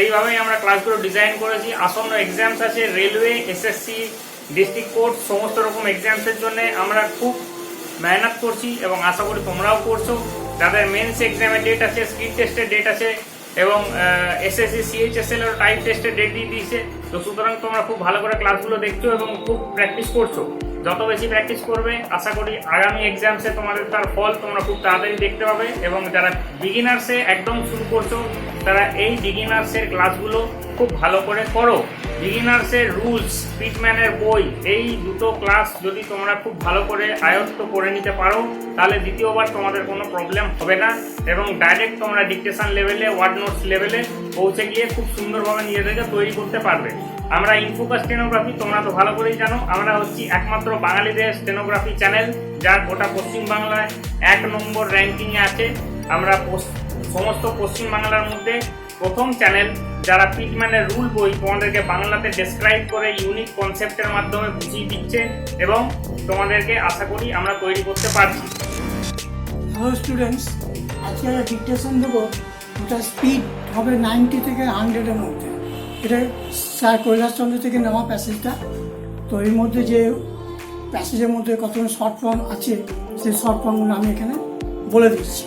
এইভাবেই আমরা ক্লাসগুলো ডিজাইন করেছি। আসন্ন এক্সামস আছে, রেলওয়ে, এসএসসি, ডিস্ট্রিক্ট কোর্ট, সমস্ত রকম এক্সামসের জন্য আমরা খুব মেহনত করছি এবং আশা করি তোমরাও করছো। যাদের মেন্স এক্সামের ডেট আছে, স্কিল টেস্টের ডেট আছে এবং এসএসসি সিএইচএসএল এর টাইপ টেস্টের ডেট দিয়ে দিয়েছে। তো সুতরাং তোমরা খুব ভালো করে ক্লাসগুলো দেখছো এবং খুব প্র্যাকটিস করছো। যত বেশি প্র্যাকটিস করবে আশা করি আগামী এক্সামসে তোমাদের তার ফল তোমরা খুব তাড়াতাড়ি দেখতে পাবে। এবং যারা বিগিনার্সে একদম শুরু করছো তারা এই বিগিনার্সের ক্লাসগুলো খুব ভালো করে করো। বিগিনার্সের রুলস, পিটম্যানের বই, এই দুটো ক্লাস যদি তোমরা খুব ভালো করে আয়ত্ত করে নিতে পারো তাহলে দ্বিতীয়বার তোমাদের কোনো প্রবলেম হবে না এবং ডাইরেক্ট তোমরা ডিকটেশন লেভেলে, ওয়ার্ড নোটস লেভেলে পৌঁছে গিয়ে খুব সুন্দরভাবে নিজেদেরকে তৈরি করতে পারবে। আমরা ইনফোকাস স্টেনোগ্রাফি তোমরা তো ভালো করেই জানো, আমরা হচ্ছি একমাত্র বাঙালিদের স্টেনোগ্রাফি চ্যানেল যার গোটা পশ্চিমবাংলায় 1 নম্বর র্যাঙ্কিংয়ে আছে। আমরা সমস্ত পশ্চিমবাংলার মধ্যে প্রথম চ্যানেল যারা পিটম্যানের রুল বই তোমাদেরকে বাংলাতে ডেসক্রাইব করে ইউনিক কনসেপ্টের মাধ্যমে বুঝিয়ে দিচ্ছে এবং তোমাদেরকে আশা করি আমরা তৈরি করতে পারছি। হ্যালো স্টুডেন্টস, আজকে আমরা ডিকটেশন দেবো। ওটা স্পিড হবে 90 থেকে 100-এর মধ্যে। এটা স্যার কৈলাসচন্দ্র থেকে নেওয়া প্যাসেজটা। তো এর মধ্যে যে প্যাসেজের মধ্যে কতগুলো শর্ট ফর্ম আছে সেই শর্ট ফর্মগুলো আমি এখানে বলে দিচ্ছি।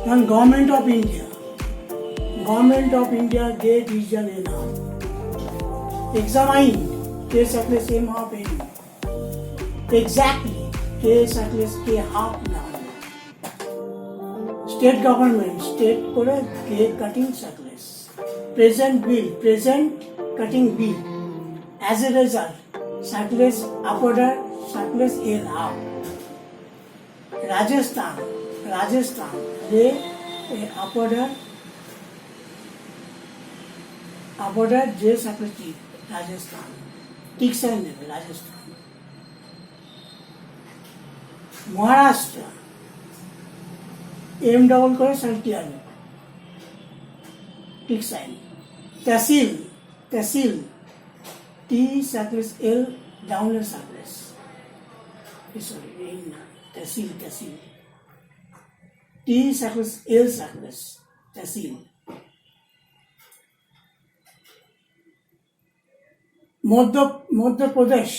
যেমন গভর্নমেন্ট অফ ইন্ডিয়া গে ডিসিশন এ নাও এক্সামাইন কে circles M half N exactly কে সাকলেস কে half now state government state করে কে cutting circles present bill present cutting bill as a result circles upwarder circles L half Rajasthan রে upwarder जे সাকলেস টি রাজস্থান টিকসাইন নেবে Rajasthan. Maharashtra M double করে সালটিয়ান টিকসাইন। তহসিল টি সাকলেস এল ডাউনের সাকলেস সরি এই না তহসিল টি সাকলেস এল সাকলেস তহসিল। মধ্যপ্রদেশ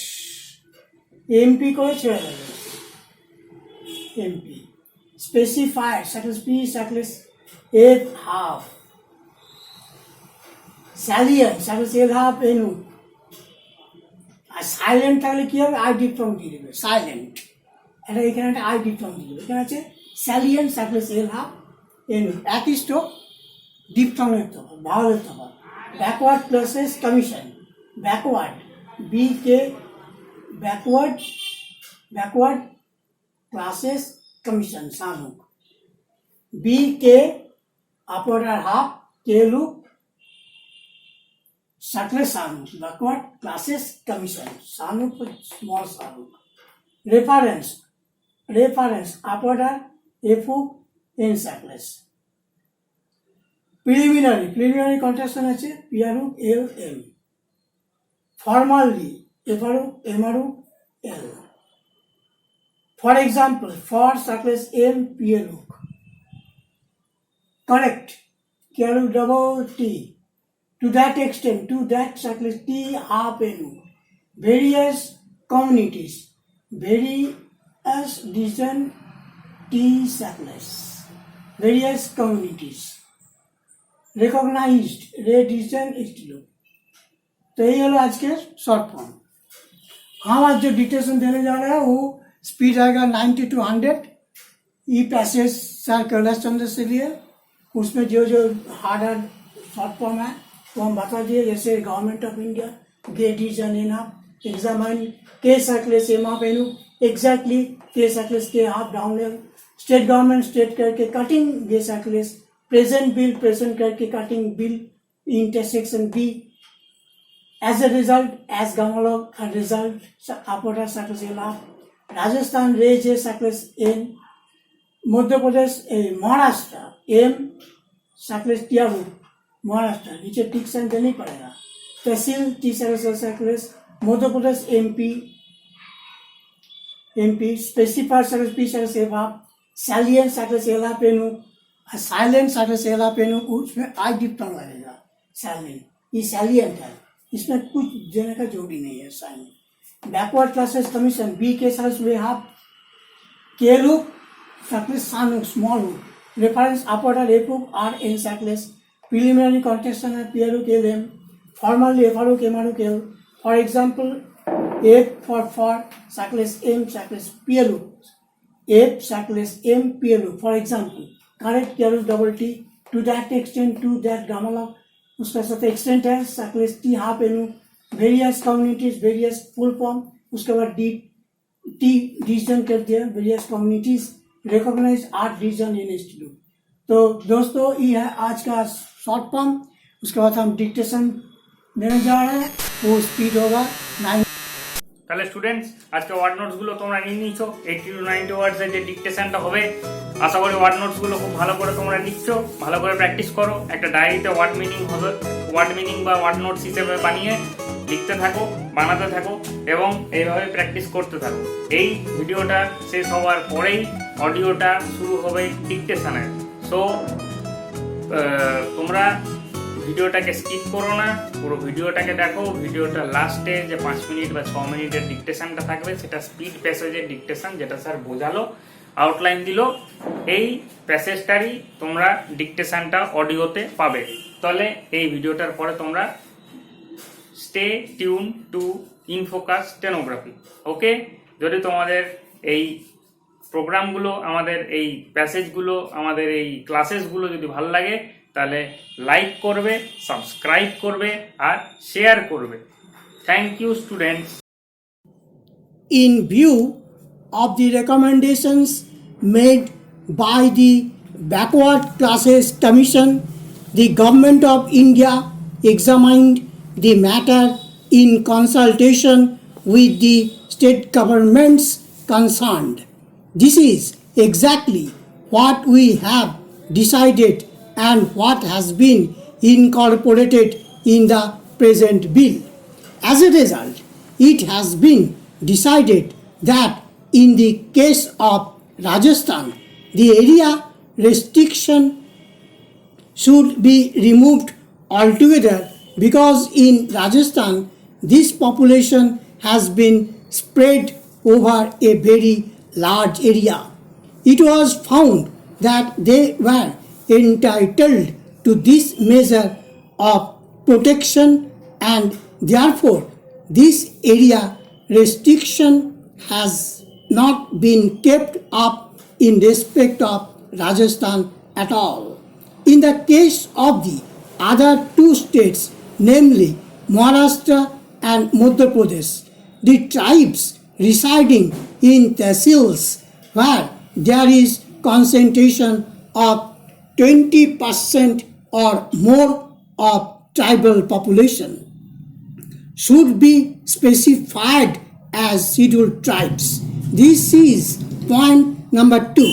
এমপি করে ছেড়ে দেবে এমপি। স্পেসিফায়ার সাকলেস পি সাকলেস এফ হাফ স্যালিয়েন্ট সাকলেস এল হাফ এনু। আর সাইলেন্ট থাকলে কি হবে? আই ডিপথং দিয়ে দেবে সাইলেন্ট। এটা এখানে একটা আই ডিপথং দিয়ে দেবে। এখানে আছে স্যালিয়েন্ট সাকলেস এল হাফ এনু। একই স্ট্রোক ডিপথং লিখতে হবে, ভালো লিখতে হবে। Backward classes commission backward BK backward classes commission sanuk BK upward half K loop sakle sanuk backward classes commission sanuk small sanuk reference upward F in sakles preliminary contestant আছে PRU LM formally MRU L. For example, for circles M PLU. Correct. PLU double T. To that extent, to that circles T half NU. Various communities. Various region T circles. Various communities. Recognized. Region H. तो यही hello आज के short form. हम आज जो dictation देने जा रहे हैं वो स्पीड आएगा 90 to 100। E passage sir Kailashchandra से लिए, उसमें जो हार्ड शॉर्ट फॉर्म है वो हम बता दिए। जैसे गवर्नमेंट ऑफ इंडिया गे डिसीजन इन हाफ एग्जामाइन के सर्कलेस एम हाफ एनू एग्जैक्टली के सर्कलेस के half down level. State government state करके कटिंग गे सर्कलेस प्रेजेंट बिल प्रेजेंट करके कटिंग बिल इंटरसेक्शन बी। As a result, as Gamalog, a result, upward circles L half. Rajasthan raise a circles N. Madhya Pradesh, Maharashtra, M circles T R. Maharashtra, नीचे टिक sign देना ही पड़ेगा। तहसील T circles Madhya Pradesh MP specified circles P circles F half. Salient circles L half N. Silent सारे सेला pen उसमें आई डिप्टन लगेगा silent, ये salient है, इसमें कुछ देने का जरूरी नहीं है sign. Backward classes commission B के साथ वी हैव के look circles sun small look reference upward और A look R in circles preliminary connection है P look L M formally F look M look L for example F for circles M circles P loop, F circles M P loop. For example, correct P loop double T to that extent to that grammar log. उसका साथ extent है circles T half N various communities various full form. उसके बाद D T region कर दिया various communities recognize art region in ST loop. तो दोस्तों ये है आज का शॉर्ट फॉर्म। उसके बाद हम डिक्टेशन देने जा रहे हैं, वो स्पीड होगा 9। তাহলে স্টুডেন্টস আজকে ওয়ার্ড নোটসগুলো তোমরা নিয়ে নিয়েছো 80 to 90 ওয়ার্ডসের যে ডিকটেশনটা হবে আশা করি ওয়ার্ড নোটসগুলো খুব ভালো করে তোমরা নিচ্ছো, ভালো করে প্র্যাকটিস করো। একটা ডায়েরিতে ওয়ার্ড মিনিং হবে, ওয়ার্ড মিনিং বা ওয়ার্ড নোটস হিসেবে বানিয়ে লিখতে থাকো, বানাতে থাকো এবং এইভাবে প্র্যাকটিস করতে থাকো। এই ভিডিওটা শেষ হওয়ার পরেই অডিওটা শুরু হবে ডিকটেশনের। সো তোমরা ভিডিওটাকে স্কিপ করো না, পুরো ভিডিওটাকে দেখো। ভিডিওটা লাস্টে যে 5 মিনিট বা 6 মিনিটের ডিকটেশনটা থাকবে সেটা স্পিড প্যাসেজের ডিকটেশন, যেটা স্যার বোঝালো, আউটলাইন দিল, এই প্যাসেজটারই তোমরা ডিকটেশনটা অডিওতে পাবে। তাহলে এই ভিডিওটার পরে তোমরা স্টে টিউন টু ইনফোকাস স্টেনোগ্রাফি। ওকে, যদি তোমাদের এই প্রোগ্রামগুলো, আমাদের এই প্যাসেজগুলো, আমাদের এই ক্লাসেসগুলো যদি ভালো লাগে তাহলে লাইক করবে, সাবস্ক্রাইব করবে আর শেয়ার করবে। Thank you students. In view of the recommendations made by the Backward Classes Commission, the Government of India examined the matter in consultation with the state governments concerned. This is exactly what we have decided and what has been incorporated in the present bill. As a result, it has been decided that in the case of Rajasthan, the area restriction should be removed altogether because in Rajasthan, this population has been spread over a very large area. It was found that they were entitled to this measure of protection and therefore this area restriction has not been kept up in respect of Rajasthan at all. In the case of the other two states, namely Maharashtra and Madhya Pradesh, the tribes residing in tehsils where there is concentration of 20% or more of tribal population should be specified as scheduled tribes. This is point number 2.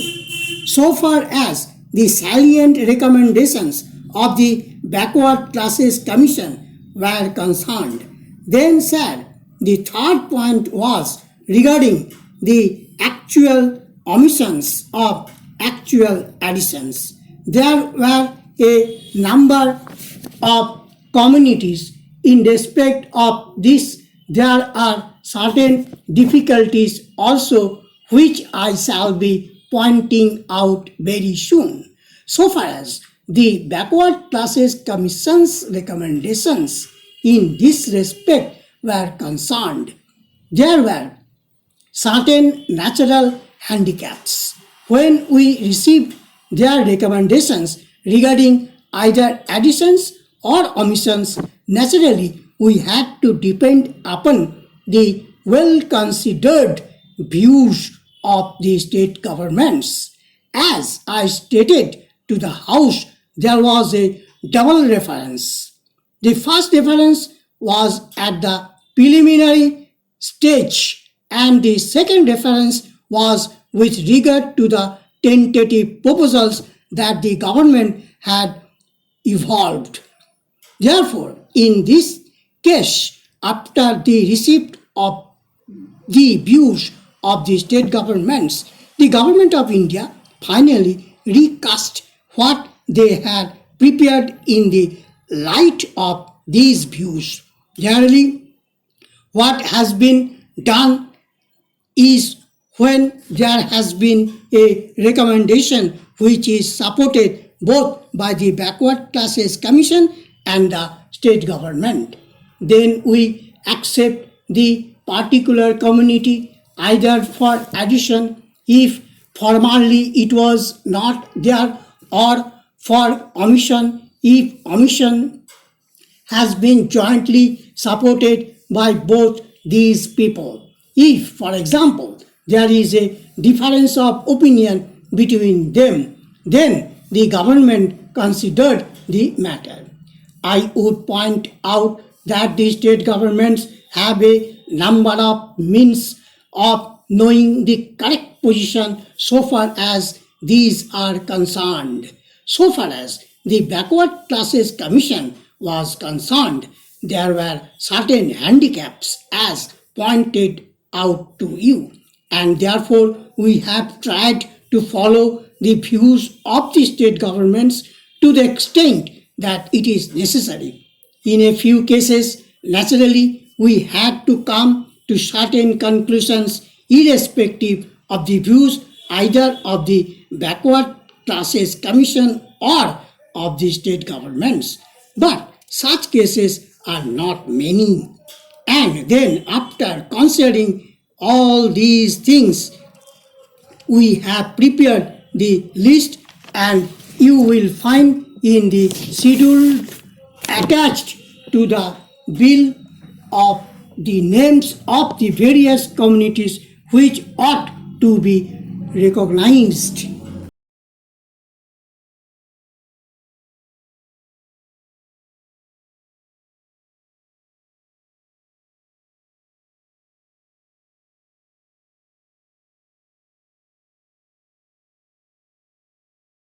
So far as the salient recommendations of the Backward Classes Commission were concerned, then sir, the third point was regarding the actual omissions of actual additions. There were a number of communities. In respect of this, there are certain difficulties also which I shall be pointing out very soon. So far as the Backward Classes Commission's recommendations in this respect were concerned, there were certain natural handicaps. When we received their recommendations regarding either additions or omissions, naturally we had to depend upon the well-considered views of the state governments. As I stated to the House, there was a double reference. The first reference was at the preliminary stage and the second reference was with regard to the tentative proposals that the government had evolved. Therefore, in this case, after the receipt of the views of the state governments, the government of India finally recast what they had prepared in the light of these views. Generally, what has been done is when there has been a recommendation which is supported both by the Backward Classes Commission and the state government, then we accept the particular community either for addition if formerly it was not there, or for omission if omission has been jointly supported by both these people. If, for example, there is a difference of opinion between them, then the government considered the matter. I would point out that the state governments have a number of means of knowing the correct position so far as these are concerned. So far as the Backward Classes Commission was concerned, there were certain handicaps as pointed out to you, and therefore we have tried to follow the views of the state governments to the extent that it is necessary. In a few cases, naturally, we had to come to certain conclusions irrespective of the views either of the Backward Classes Commission or of the state governments. But such cases are not many. And then after considering all these things, we have prepared the list, and you will find in the schedule attached to the bill of the names of the various communities which ought to be recognized.